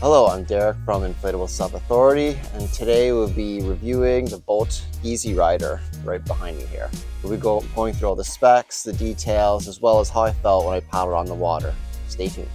Hello, I'm Derek from Inflatable SUP Authority, and today we'll be reviewing the BOTE Easy Rider right behind me here. We'll be going through all the specs, the details, as well as how I felt when I paddled on the water. Stay tuned.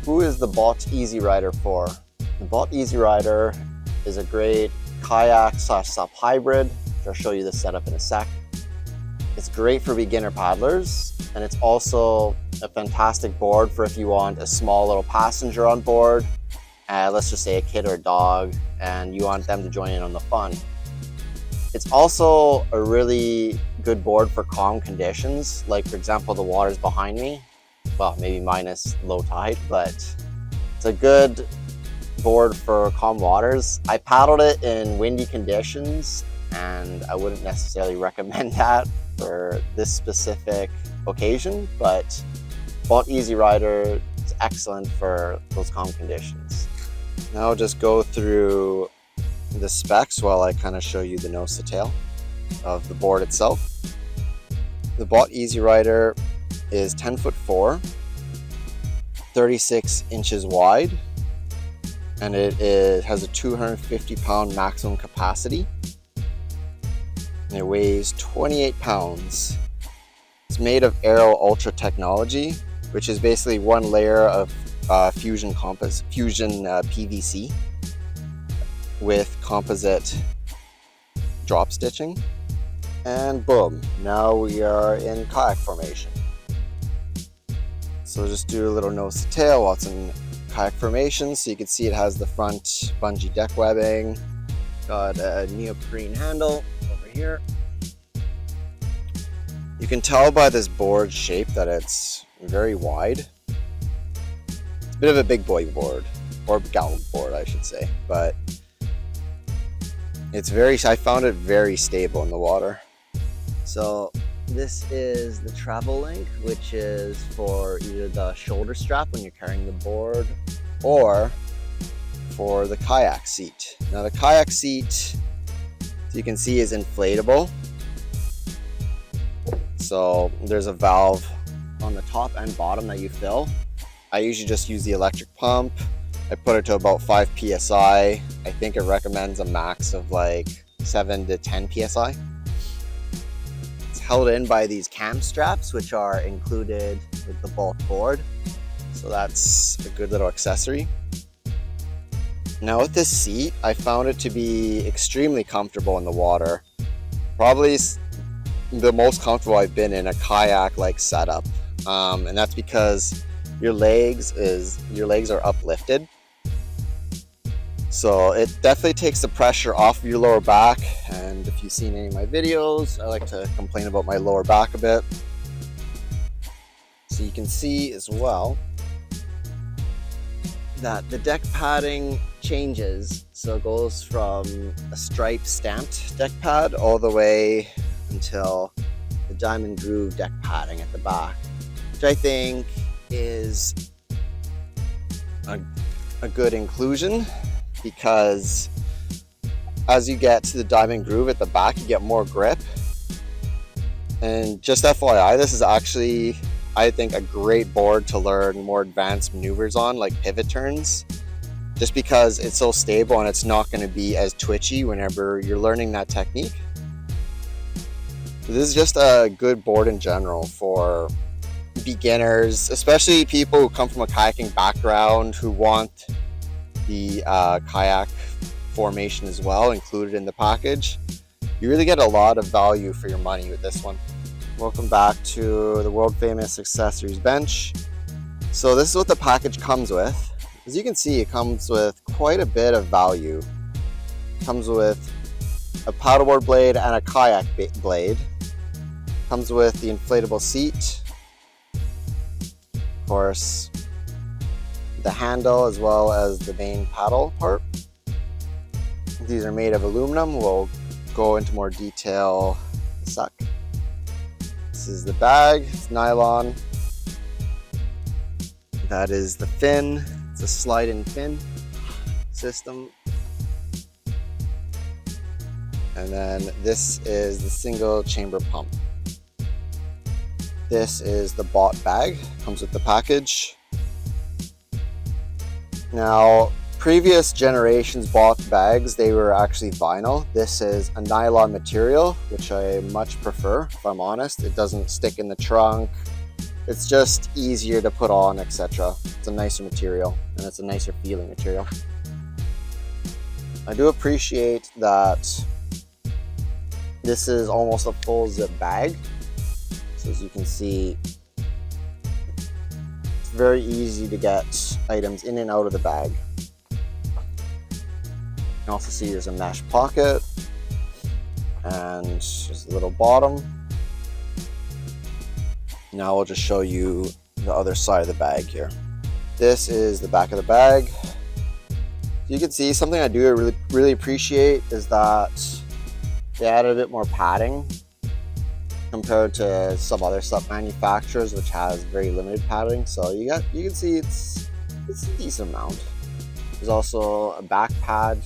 Who is the BOTE Easy Rider for? The BOTE Easy Rider is a great kayak / SUP hybrid, which I'll show you the setup in a sec. It's great for beginner paddlers, and it's also a fantastic board for if you want a small little passenger on board. Let's just say a kid or a dog, and you want them to join in on the fun. It's also a really good board for calm conditions, like for example the water's behind me, well maybe minus low tide, but it's a good board for calm waters. I paddled it in windy conditions, and I wouldn't necessarily recommend that for this specific occasion, but BOTE Easy Rider is excellent for those calm conditions. Now I'll just go through the specs while I kind of show you the nose to tail of the board itself. The BOTE Easy Rider is 10'4", 36 inches wide, and it has a 250-pound maximum capacity, and it weighs 28 pounds. It's made of Aero Ultra technology, which is basically one layer of fusion PVC with composite drop stitching, and boom, now we are in kayak formation. So just do a little nose to tail while it's in kayak formation. So you can see it has the front bungee deck webbing, got a neoprene handle over here. You can tell by this board shape that it's very wide. It's a bit of a big boy board, or gal board I should say, but I found it very stable in the water. So this is the travel link, which is for either the shoulder strap when you're carrying the board, or for the kayak seat. Now the kayak seat, as you can see, is inflatable. So there's a valve on the top and bottom that you fill. I usually just use the electric pump. I put it to about 5 psi. I think it recommends a max of like 7 to 10 psi. It's held in by these cam straps, which are included with the bulk board. So that's a good little accessory. Now with this seat, I found it to be extremely comfortable in the water. Probably the most comfortable I've been in a kayak-like setup, and that's because your legs are uplifted, so it definitely takes the pressure off of your lower back. And if you've seen any of my videos, I like to complain about my lower back a bit. So you can see as well that the deck padding changes, so it goes from a striped stamped deck pad all the way until the diamond groove deck padding at the back, which I think is a good inclusion, because as you get to the diamond groove at the back, you get more grip. And just FYI, this is actually, I think, a great board to learn more advanced maneuvers on, like pivot turns, just because it's so stable and it's not going to be as twitchy whenever you're learning that technique. This is just a good board in general for beginners, especially people who come from a kayaking background who want the kayak formation as well included in the package. You really get a lot of value for your money with this one. Welcome back to the world famous accessories bench. So this is what the package comes with. As you can see, it comes with quite a bit of value. It comes with a paddleboard blade and a kayak blade. It comes with the inflatable seat, of course, the handle as well as the main paddle part. These are made of aluminum. We'll go into more detail in a sec. This is the bag, it's nylon. That is the fin, it's a slide-in fin system. And then this is the single chamber pump. This is the BOTE bag, comes with the package. Now, Previous generations BOTE bags, they were actually vinyl. This is a nylon material, which I much prefer, if I'm honest. It doesn't stick in the trunk. It's just easier to put on, etc. It's a nicer material, and it's a nicer feeling material. I do appreciate that this is almost a full zip bag. So as you can see, it's very easy to get items in and out of the bag. You can also see there's a mesh pocket, and there's a little bottom. Now I'll just show you the other side of the bag here. This is the back of the bag. You can see something I do really appreciate is that they added a bit more padding compared to some other SUP manufacturers, which has very limited padding. So you can see it's a decent amount. There's also a back pad,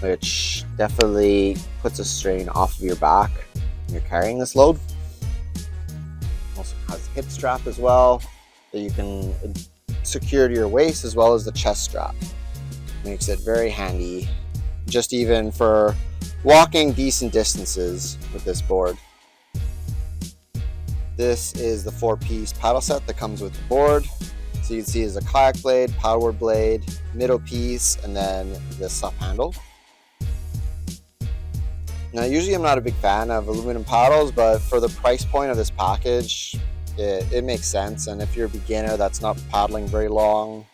which definitely puts a strain off of your back when you're carrying this load. Also has a hip strap as well that you can secure to your waist, as well as the chest strap. Makes it very handy, just even for walking decent distances with this board. This is the 4-piece paddle set that comes with the board. So you can see there's a kayak blade, paddleboard blade, middle piece, and then the SUP handle. Now, usually I'm not a big fan of aluminum paddles, but for the price point of this package, it makes sense. And if you're a beginner that's not paddling very long,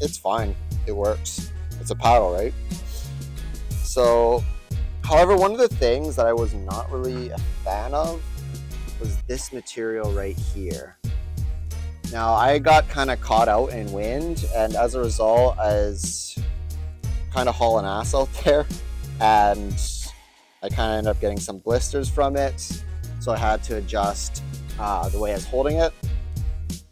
it's fine. It works. It's a paddle, right? So, however, one of the things that I was not really a fan of was this material right here. Now, I got kind of caught out in wind, and as a result, I was kind of hauling ass out there, and I kind of ended up getting some blisters from it, so I had to adjust the way I was holding it.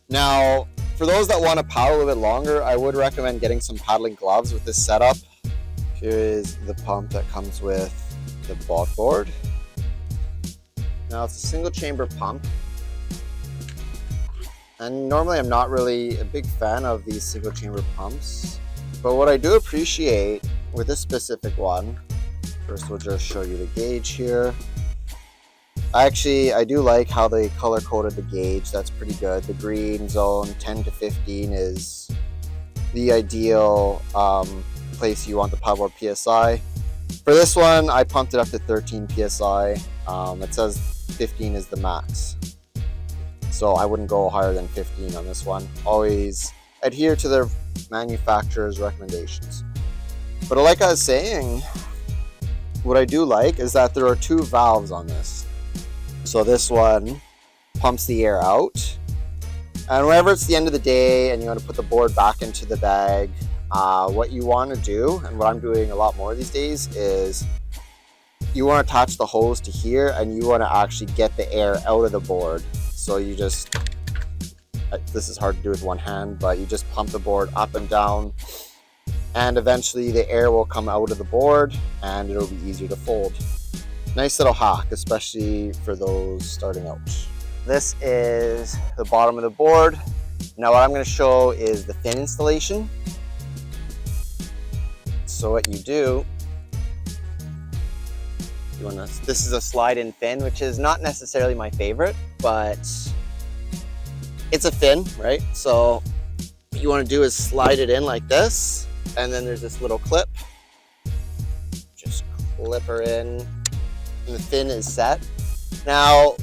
Now, for those that want to paddle a little bit longer, I would recommend getting some paddling gloves with this setup. Here is the pump that comes with the BOTE board. Now, it's a single chamber pump, and normally I'm not really a big fan of these single chamber pumps, but what I do appreciate with this specific one, first we'll just show you the gauge here. I do like how they color coded the gauge. That's pretty good. The green zone 10 to 15 is the ideal place you want the paddleboard PSI. For this one, I pumped it up to 13 PSI. It says 15 is the max, so I wouldn't go higher than 15 on this one. Always adhere to their manufacturer's recommendations. But like I was saying, what I do like is that there are 2 valves on this. So this one pumps the air out, and whenever it's the end of the day and you want to put the board back into the bag, what you want to do, and what I'm doing a lot more these days, is you want to attach the hose to here, and you want to actually get the air out of the board. So you just, this is hard to do with one hand, but you just pump the board up and down, and eventually the air will come out of the board and it'll be easier to fold. Nice little hack, especially for those starting out. This is the bottom of the board. Now what I'm going to show is the fin installation. So what you do, this is a slide-in fin, which is not necessarily my favorite, but it's a fin, right? So what you want to do is slide it in like this, and then there's this little clip. Just clip her in, and the fin is set. Now,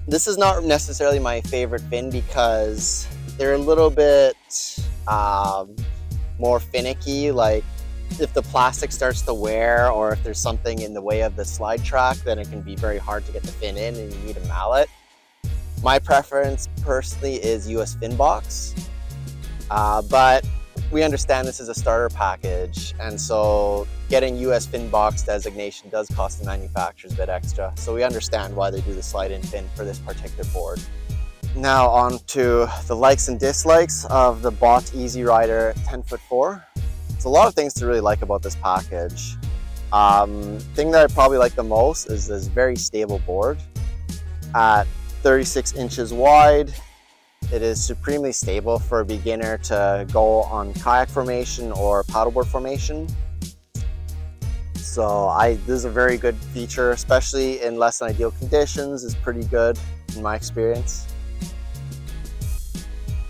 this is not necessarily my favorite fin because they're a little bit more finicky. Like if the plastic starts to wear, or if there's something in the way of the slide track, then it can be very hard to get the fin in and you need a mallet. My preference personally is US fin box, but we understand this is a starter package, and so getting US fin box designation does cost the manufacturers a bit extra. So we understand why they do the slide-in fin for this particular board. Now on to the likes and dislikes of the BOTE Easy Rider 10'4". There's a lot of things to really like about this package. Thing that I probably like the most is this very stable board at 36 inches wide. It is supremely stable for a beginner to go on kayak formation or paddleboard formation. So this is a very good feature, especially in less than ideal conditions. It's pretty good in my experience.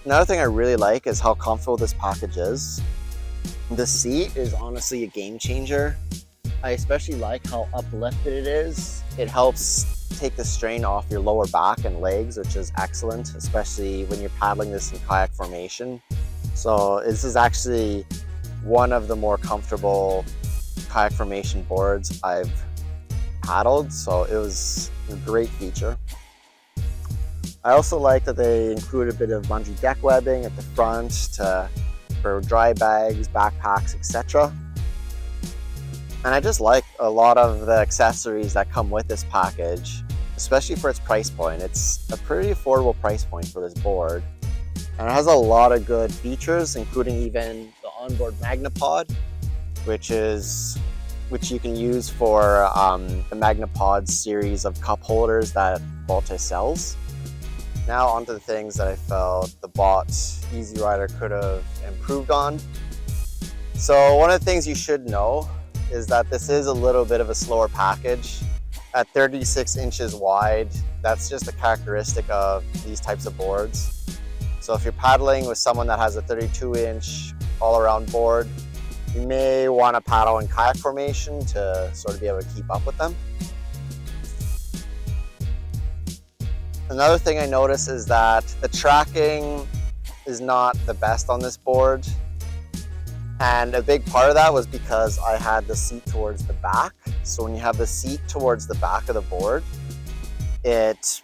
Another thing I really like is how comfortable this package is. The seat is honestly a game changer. I especially like how uplifted it is. It helps take the strain off your lower back and legs, which is excellent, especially when you're paddling this in kayak formation. So this is actually one of the more comfortable kayak formation boards I've paddled, so it was a great feature. I also like that they include a bit of bungee deck webbing at the front for dry bags, backpacks, etc. And I just like a lot of the accessories that come with this package, especially for its price point. It's a pretty affordable price point for this board. And it has a lot of good features, including even the onboard Magnapod, which you can use for the Magnapod series of cup holders that BOTE sells. Now onto the things that I felt the BOTE Easy Rider could have improved on. So one of the things you should know is that this is a little bit of a slower package. At 36 inches wide, that's just a characteristic of these types of boards. So if you're paddling with someone that has a 32-inch all-around board, you may want to paddle in kayak formation to sort of be able to keep up with them. Another thing I noticed is that the tracking is not the best on this board. And a big part of that was because I had the seat towards the back. So when you have the seat towards the back of the board, it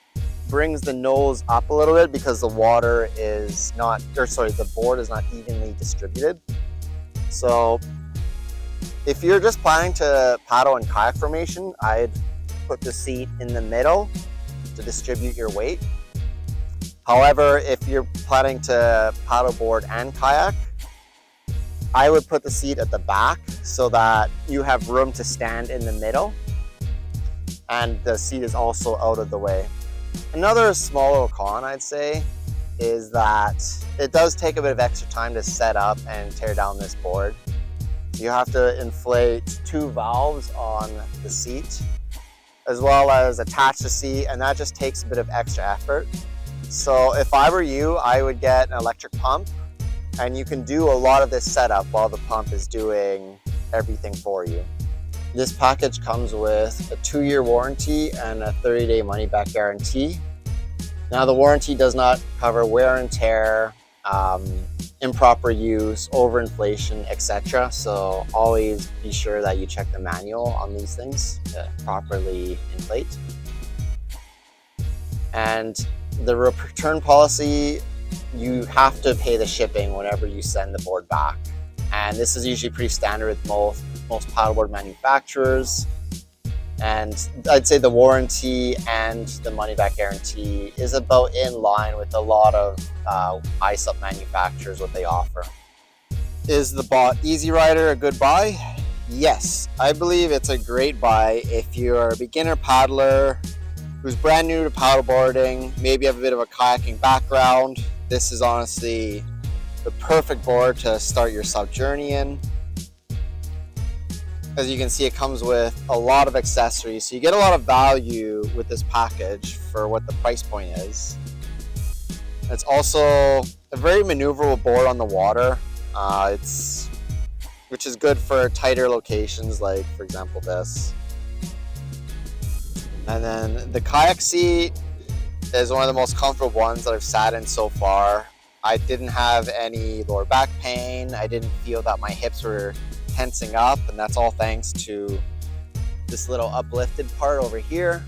brings the nose up a little bit because the board is not evenly distributed. So if you're just planning to paddle in kayak formation, I'd put the seat in the middle to distribute your weight. However, if you're planning to paddleboard and kayak, I would put the seat at the back so that you have room to stand in the middle and the seat is also out of the way. Another small little con I'd say is that it does take a bit of extra time to set up and tear down this board. You have to inflate 2 valves on the seat as well as attach the seat, and that just takes a bit of extra effort. So if I were you, I would get an electric pump, and you can do a lot of this setup while the pump is doing everything for you. This package comes with a 2-year warranty and a 30-day money-back guarantee. Now the warranty does not cover wear and tear, improper use, overinflation, etc. So always be sure that you check the manual on these things to properly inflate. And the return policy, you have to pay the shipping whenever you send the board back. And this is usually pretty standard with most paddleboard manufacturers. And I'd say the warranty and the money-back guarantee is about in line with a lot of SUP manufacturers, what they offer. Is the BOTE Easy Rider a good buy? Yes, I believe it's a great buy if you're a beginner paddler who's brand new to paddleboarding, maybe have a bit of a kayaking background. This is honestly the perfect board to start your SUP journey in. As you can see, it comes with a lot of accessories, so you get a lot of value with this package for what the price point is. It's also a very maneuverable board on the water, which is good for tighter locations, like for example this. And then the kayak seat is one of the most comfortable ones that I've sat in so far. I didn't have any lower back pain. I didn't feel that my hips were tensing up, and that's all thanks to this little uplifted part over here.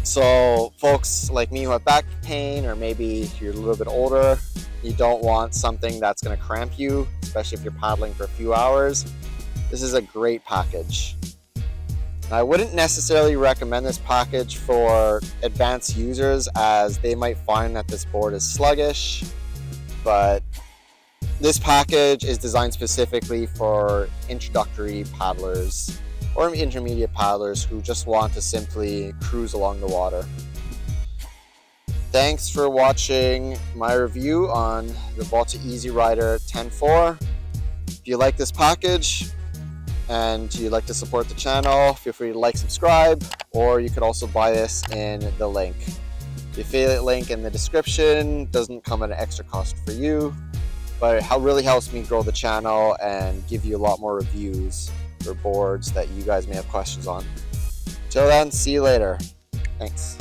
So folks like me who have back pain, or maybe you're a little bit older, you don't want something that's going to cramp you, especially if you're paddling for a few hours, this is a great package. I wouldn't necessarily recommend this package for advanced users, as they might find that this board is sluggish, but this package is designed specifically for introductory paddlers or intermediate paddlers who just want to simply cruise along the water. Thanks for watching my review on the BOTE Easy Rider 10.4. If you like this package and you'd like to support the channel, feel free to like, subscribe, or you could also buy this in the link. The affiliate link in the description doesn't come at an extra cost for you, but it really helps me grow the channel and give you a lot more reviews for boards that you guys may have questions on. Till then, see you later. Thanks.